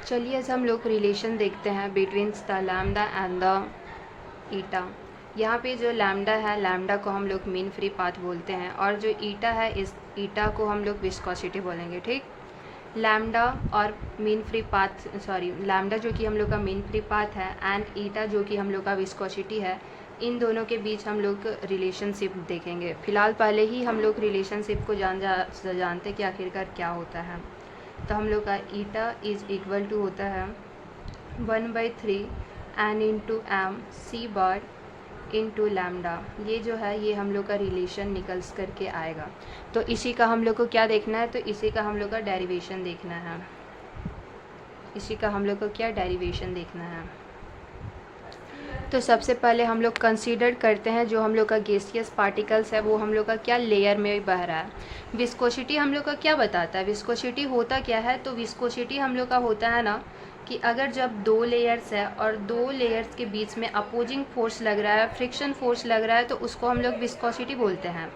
चलिए आज हम लोग रिलेशन देखते हैं between the lambda and the eta. यहाँ पे जो लैम्डा है, लैम्डा को हम लोग मीन फ्री पाथ बोलते हैं, और जो ईटा है, इस ईटा को हम लोग विस्कोसिटी बोलेंगे। ठीक, लैम्डा और मीन फ्री पाथ, लैम्डा जो कि हम लोग का मीन फ्री पाथ है एंड ईटा जो कि हम लोग का विस्कोसिटी है, इन दोनों के बीच हम लोग रिलेशनशिप देखेंगे। फिलहाल पहले ही हम लोग रिलेशनशिप को जानते कि आखिरकार क्या होता है। तो हम लोग का ईटा इज इक्वल टू होता है 1/3 N into M C bar into lambda. ये जो है ये हम लोग का रिलेशन निकल करके आएगा। तो इसी का हम लोग को क्या देखना है, तो इसी का हम लोग का डेरिवेशन देखना है। इसी का हम लोग को क्या डेरिवेशन देखना है। तो सबसे पहले हम लोग कंसीडर करते हैं जो हम लोग का गैसियस पार्टिकल्स है वो हम लोग का क्या लेयर में बह रहा है। विस्कोसिटी हम लोग का क्या बताता है, विस्कोसिटी होता क्या है, तो विस्कोसिटी हम लोग का होता है ना कि अगर जब दो लेयर्स है और दो लेयर्स के बीच में अपोजिंग फोर्स लग रहा है, फ्रिक्शन फोर्स लग रहा है, तो उसको हम लोग विस्कोसिटी बोलते हैं।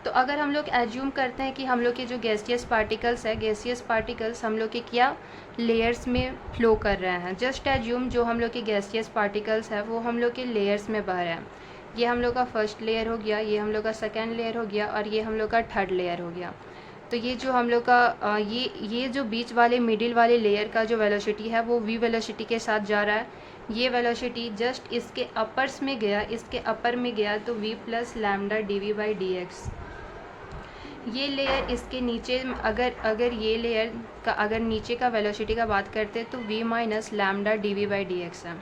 तो अगर हम लोग एज्यूम करते हैं कि हम लोग के जो गैसियस पार्टिकल्स है, गैसियस पार्टिकल्स हम लोग के क्या लेयर्स में फ्लो कर रहे हैं, जस्ट एज्यूम जो हम लोग के गैसियस पार्टिकल्स है वो हम लोग के लेयर्स में बह रहे हैं। ये हम लोग का फर्स्ट लेयर हो गया, ये हम लोग का सेकेंड लेयर हो गया, और ये हम लोग का थर्ड लेयर हो गया। तो ये जो हम लोग का ये जो बीच वाले मिडिल वाले लेयर का जो वेलोसिटी है वो v वेलोसिटी के साथ जा रहा है। ये वेलोसिटी जस्ट इसके अपर्स में गया, इसके अपर में गया, तो v प्लस लैम्डा dv/dx। ये लेयर इसके नीचे अगर ये लेयर का अगर नीचे का वेलोसिटी का बात करते तो v माइनस लैम्डा dv/dx है।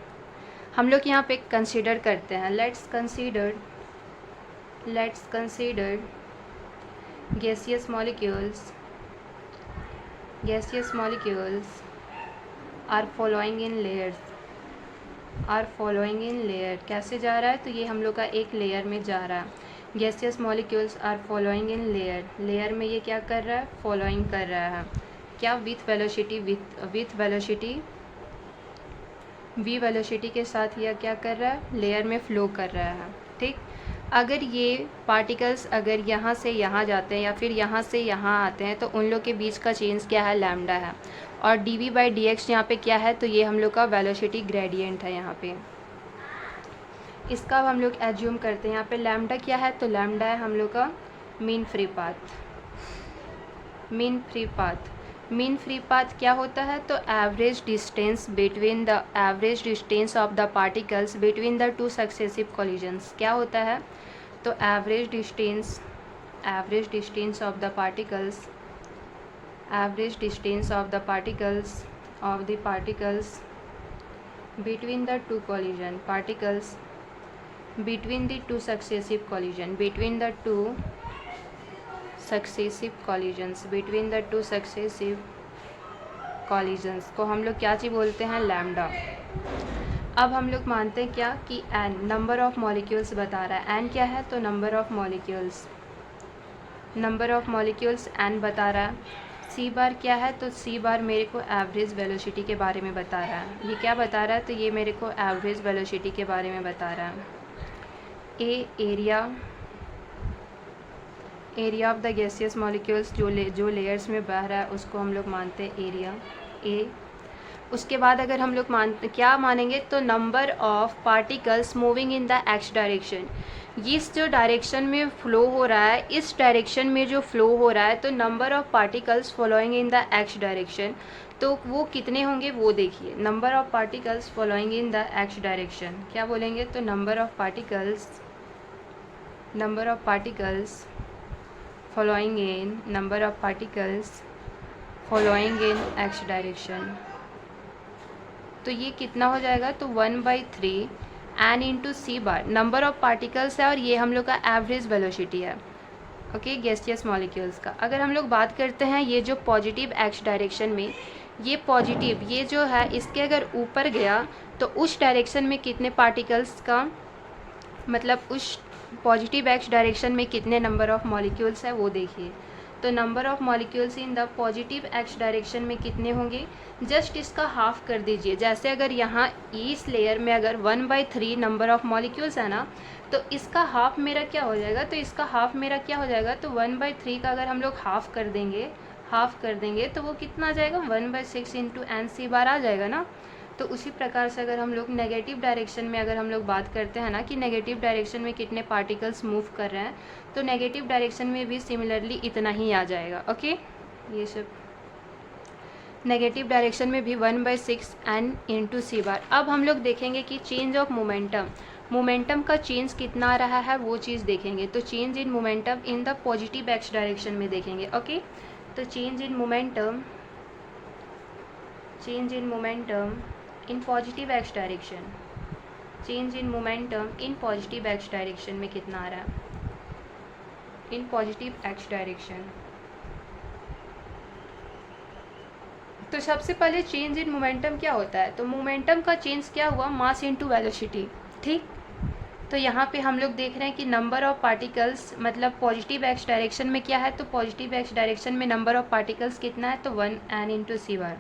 हम लोग यहाँ पे कंसीडर करते हैं, let's consider gaseous molecules are following in layers, कैसे जा रहा है, तो ये हम लोग का एक लेयर में जा रहा है। gaseous molecules are following in layer में ये क्या कर रहा है, फॉलोइंग कर रहा है, क्या विथ वेलोसिटी v वेलोसिटी के साथ यह क्या कर रहा है, लेयर में फ्लो कर रहा है। ठीक, अगर ये पार्टिकल्स अगर यहाँ से यहाँ जाते हैं या फिर यहाँ से यहाँ आते हैं तो उन लोग के बीच का चेंज क्या है, लैम्डा है, और dv/dx यहाँ पे क्या है, तो ये हम लोग का वेलोसिटी ग्रेडियंट है। यहाँ पे इसका हम लोग एज्यूम करते हैं, यहाँ पे लैम्डा क्या है, तो लैम्डा है हम लोग का मीन फ्री पाथ क्या होता है, तो average distance of the particles between the two successive collisions क्या होता है, तो average distance of the particles between the two successive collisions को हम लोग क्या चीज़ बोलते हैं, लैम्डा। अब हम लोग मानते हैं क्या कि एन नंबर ऑफ मॉलिक्यूल्स बता रहा है। एन क्या है, तो नंबर ऑफ मॉलिक्यूल्स एन बता रहा है। सी बार क्या है, तो सी बार मेरे को एवरेज वेलोसिटी के बारे में बता रहा है। ये क्या बता रहा है, तो ये मेरे को एवरेज वेलोसिटी के बारे में बता रहा है। A area of the gaseous molecules जो लेयर्स में बह रहा है उसको हम लोग मानते हैं एरिया ए। उसके बाद अगर हम लोग क्या मानेंगे, तो number of particles moving in the X direction. इस जो डायरेक्शन में फ्लो हो रहा है, इस डायरेक्शन में जो फ्लो हो रहा है, तो number of particles following in the X direction, तो वो कितने होंगे वो देखिए। Number of particles following in the X direction क्या बोलेंगे, तो number of particles following in X direction. तो ये कितना हो जाएगा, तो 1/3 N into C bar number of particles है, और ये हम लोग का एवरेज वेलोसिटी है, ओके, गैसियस मॉलिक्यूल्स का। अगर हम लोग बात करते हैं ये जो पॉजिटिव एक्स डायरेक्शन में, ये पॉजिटिव ये जो है इसके अगर ऊपर गया तो उस डायरेक्शन में कितने पार्टिकल्स का, मतलब उस पॉजिटिव एक्स डायरेक्शन में कितने नंबर ऑफ मॉलिक्यूल्स है वो देखिए। तो number of molecules in the positive X direction में कितने होंगे, जस्ट इसका हाफ कर दीजिए। जैसे अगर यहाँ इस लेयर में अगर 1/3 नंबर ऑफ मॉलिक्यूल्स है ना, तो इसका हाफ मेरा क्या हो जाएगा, तो 1/3 का अगर हम लोग हाफ कर देंगे, हाफ कर देंगे तो वो कितना आ जाएगा, 1/6 इंटू एन सी बार आ जाएगा ना। तो उसी प्रकार से अगर हम लोग नेगेटिव डायरेक्शन में अगर हम लोग बात करते हैं ना कि नेगेटिव डायरेक्शन में कितने पार्टिकल्स मूव कर रहे हैं, तो नेगेटिव डायरेक्शन में भी सिमिलरली इतना ही आ जाएगा। ओके, ये सब नेगेटिव डायरेक्शन में भी 1/6 एन इंटू सी बार। अब हम लोग देखेंगे कि चेंज ऑफ मोमेंटम का चेंज कितना आ रहा है वो चीज़ देखेंगे। तो change in momentum in the positive X direction में देखेंगे। ओके, तो change in momentum in positive X direction, change in momentum in positive X direction में कितना आ रहा है, इन पॉजिटिव एक्स डायरेक्शन। तो सबसे पहले चेंज इन मोमेंटम क्या होता है, तो मोमेंटम का चेंज क्या हुआ, मास इनटू वेलोसिटी। ठीक, तो यहाँ पे हम लोग देख रहे हैं कि नंबर ऑफ पार्टिकल्स, मतलब पॉजिटिव एक्स डायरेक्शन में क्या है, तो पॉजिटिव एक्स डायरेक्शन में नंबर ऑफ पार्टिकल्स कितना है, तो 1 N into C bar.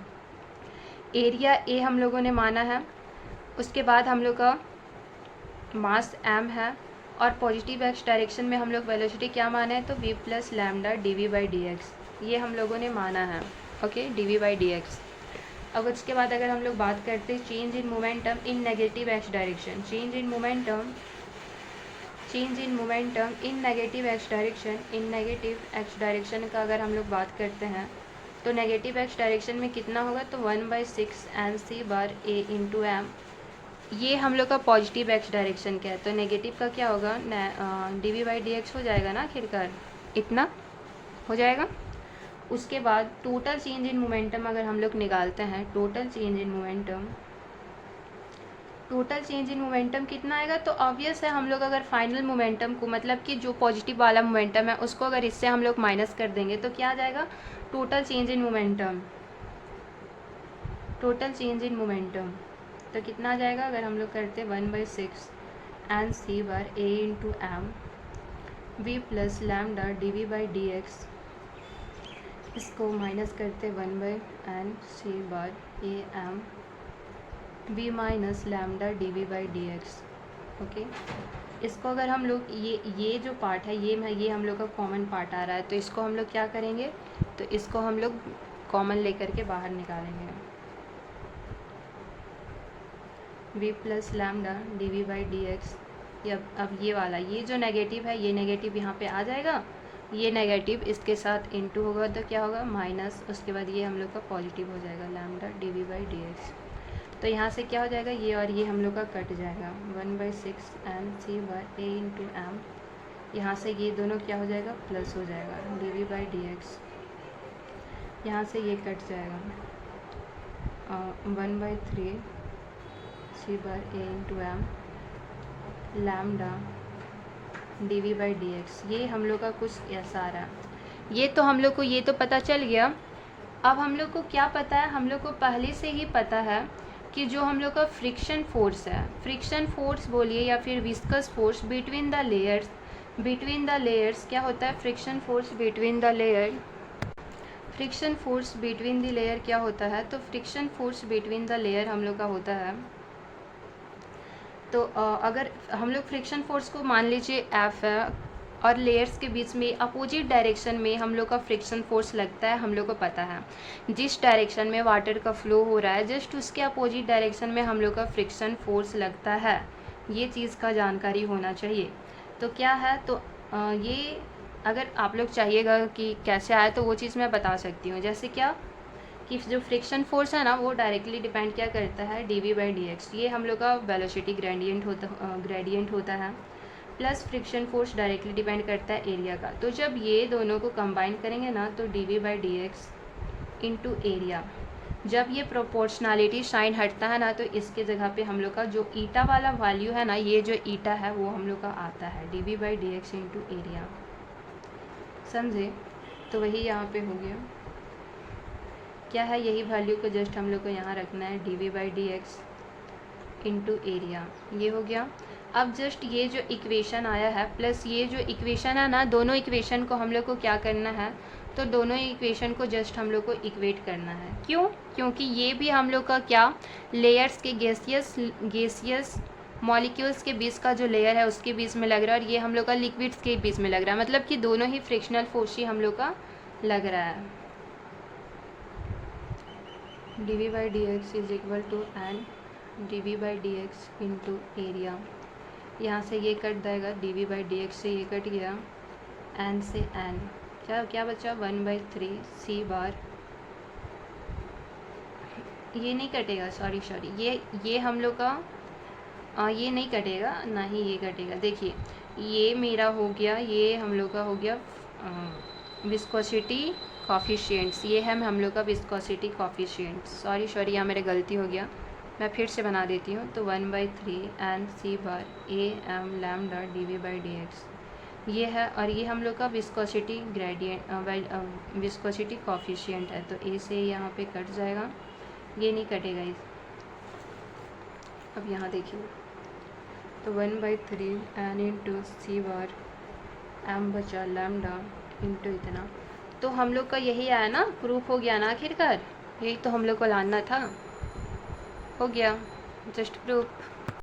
Area A हम लोगों ने माना है, उसके बाद हम लोग का मास एम है, और पॉजिटिव एक्स डायरेक्शन में हम लोग वेलोसिटी क्या माना है, तो v प्लस लैम्डा dv/dx, ये हम लोगों ने माना है। Okay, dv/dx। अब उसके बाद अगर हम लोग बात करते हैं change in momentum in negative x direction, change in momentum in negative x direction, in negative x direction का अगर हम लोग बात करते हैं तो नेगेटिव एक्स डायरेक्शन में कितना होगा, तो 1/6 N C bar A into M. ये हम लोग का पॉजिटिव एक्स डायरेक्शन का है, तो नेगेटिव का क्या होगा, dv/dx हो जाएगा ना, आखिरकार इतना हो जाएगा। उसके बाद टोटल चेंज इन मोमेंटम अगर हम लोग निकालते हैं, टोटल चेंज इन मोमेंटम कितना आएगा, तो ऑब्वियस है हम लोग अगर फाइनल मोमेंटम को, मतलब कि जो पॉजिटिव वाला मोमेंटम है उसको अगर इससे हम लोग माइनस कर देंगे तो क्या आ जाएगा, टोटल चेंज इन मोमेंटम। तो कितना आ जाएगा, अगर हम लोग करते 1/6 N C bar A into M V plus lambda dv/dx, इसको माइनस करते 1/n C bar A M V minus lambda dv/dx। Okay, इसको अगर हम लोग ये जो पार्ट है ये हम लोग का कॉमन पार्ट आ रहा है, तो इसको हम लोग क्या करेंगे, तो इसको हम लोग कॉमन लेकर के बाहर निकालेंगे, v प्लस लैम्डा dv/dx। अब ये वाला, ये जो नेगेटिव है ये नेगेटिव यहाँ पे आ जाएगा, ये नेगेटिव इसके साथ इनटू होगा तो क्या होगा, माइनस, उसके बाद ये हम लोग का पॉजिटिव हो जाएगा, लैम्डा dv/dx। तो यहाँ से क्या हो जाएगा, ये और ये हम लोग का कट जाएगा, 1/6 N C bar A into M, यहाँ से ये दोनों क्या हो जाएगा, प्लस हो जाएगा dv/dx। यहाँ से ये कट जाएगा, 1/3 सी bar A into M lambda dv/dx। ये हम लोग का कुछ ऐसा आ रहा है। ये तो हम लोग को ये तो पता चल गया। अब हम लोग को क्या पता है, हम लोग को पहले से ही पता है कि जो हम लोग का फ्रिक्शन फोर्स है, फ्रिक्शन फोर्स बोलिए या फिर viscous force between the layers क्या होता है, friction force between the layer क्या होता है, तो friction force between the layer हम लोग का होता है। तो अगर हम लोग फ्रिक्शन फोर्स को मान लीजिए F है, और लेयर्स के बीच में अपोजिट डायरेक्शन में हम लोग का फ्रिक्शन फोर्स लगता है, हम लोग को पता है जिस डायरेक्शन में वाटर का फ्लो हो रहा है जस्ट उसके अपोजिट डायरेक्शन में हम लोग का फ्रिक्शन फोर्स लगता है। ये चीज़ का जानकारी होना चाहिए। तो क्या है, तो ये अगर आप लोग चाहिएगा कि कैसे आए तो वो चीज़ मैं बता सकती हूँ। जैसे क्या कि जो फ्रिक्शन फोर्स है ना वो डायरेक्टली डिपेंड क्या करता है, dv/dx। ये हम लोग का वेलोसिटी ग्रेडियंट होता है, plus friction force directly depend करता है एरिया का। तो जब ये दोनों को कंबाइन करेंगे ना तो dv/dx इंटू एरिया, जब ये प्रोपोर्शनलिटी साइन हटता है ना तो इसके जगह पे हम लोग का जो ईटा वाला वैल्यू है ना, ये जो ईटा है वो हम लोग का आता है dv/dx इंटू एरिया। समझे, तो वही यहाँ पे हो गया, क्या है, यही वैल्यू को जस्ट हम लोग को यहाँ रखना है, dv/dx इंटू एरिया, ये हो गया। अब जस्ट ये जो इक्वेशन आया है प्लस ये जो इक्वेशन है ना, दोनों इक्वेशन को हम लोग को क्या करना है, तो दोनों इक्वेशन को जस्ट हम लोग को इक्वेट करना है। क्यों, क्योंकि ये भी हम लोग का क्या, लेयर्स के गैसियस मॉलिक्यूल्स के बीच का जो लेयर है उसके बीच में लग रहा है, और ये हम लोग का लिक्विड्स के बीच में लग रहा है, मतलब कि दोनों ही फ्रिक्शनल फोर्स ही हम लोग का लग रहा है। D by D X is equal to N D by D X into area. यहाँ से ये कट जाएगा, डी बाई डी एक्स से ये कट गया, एन से एन क्या क्या बचा 1/3 सी बार। ये नहीं कटेगा, सॉरी ये हम लोग का ये नहीं कटेगा, ना ही ये कटेगा। देखिए ये मेरा हो गया, ये हम लोग का हो गया विस्कोसिटी कॉफिशिएंट्स। ये है हम लोग का विस्कोसिटी कॉफिशिएंट्स। सॉरी यहाँ मेरे गलती हो गया, मैं फिर से बना देती हूँ। तो 1/3 N C bar A M lambda D by D X ये है, और ये हम लोग का विस्कोसिटी ग्रेडियंट विस्कोसिटी कॉफिशिएंट है। तो ए से यहाँ पे कट जाएगा, ये नहीं कटेगा इस। अब यहाँ देखिए, तो 1/3 एन इंटू सी बार एम बचा लैम्डा इंटू इतना। तो हम लोग का यही आया ना, प्रूफ हो गया ना आखिरकार, यही तो हम लोग को लाना था, हो गया जस्ट प्रूफ।